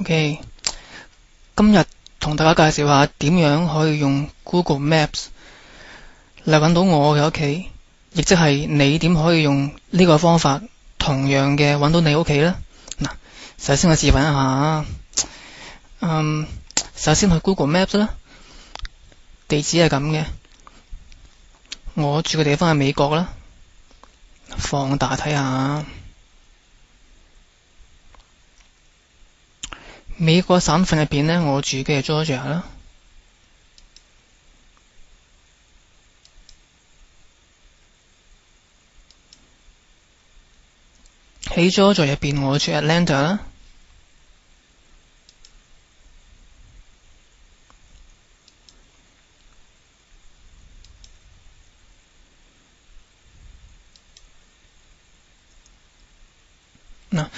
OK， 今日同大家介紹下點樣可以用 Google Maps 嚟搵到我嘅屋企，亦即係你點可以用呢個方法同樣嘅搵到你屋企呢？嗱，首先我示範一下。首先去 Google Maps 啦，地址係咁嘅。我住嘅地方係美國啦，放大睇下。美國省份入邊呢，我住嘅係 Georgia 啦。喺 Georgia 入邊，我住 Atlanta 啦。嗱，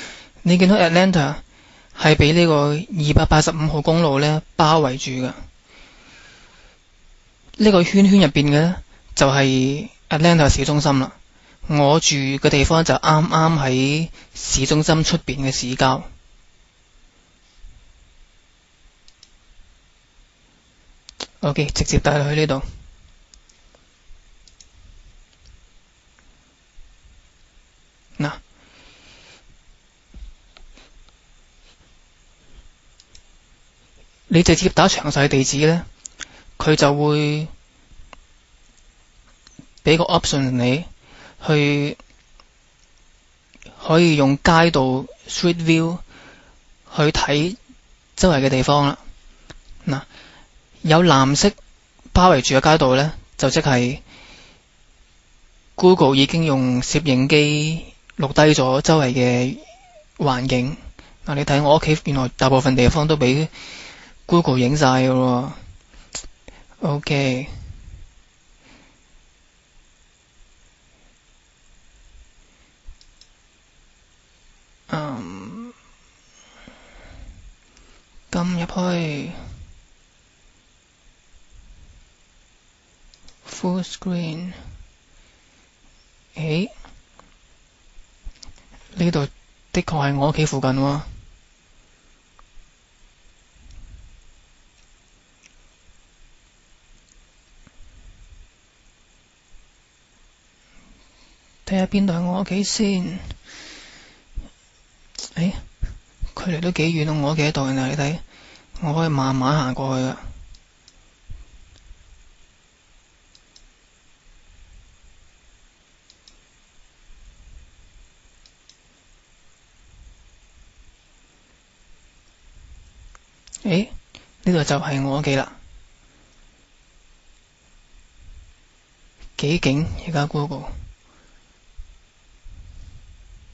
你見到 Atlanta 係俾呢個285號公路咧包圍住嘅，呢個圈圈入邊嘅咧就係 Atlanta 市中心啦。我住嘅地方就啱啱喺市中心出邊嘅市郊。OK， 直接帶你去呢度。嗱，你直接打詳細地址咧，佢就會俾個 option 你去可以用街道 Street View 去睇周圍嘅地方啦。嗱，有藍色包圍住嘅街道咧，就即係 Google 已經用攝影機錄低咗周圍嘅環境。嗱，你睇我屋企原來大部分地方都俾 Google 影晒㗎喎。OK， 撳入去 Full Screen。呢度的確係我屋企附近喎。睇下邊度係我屋企先。距離都幾遠啊！我屋企喺度，你睇，我可以慢慢行過去㗎。呢度就係我屋企啦，幾勁而家 Google。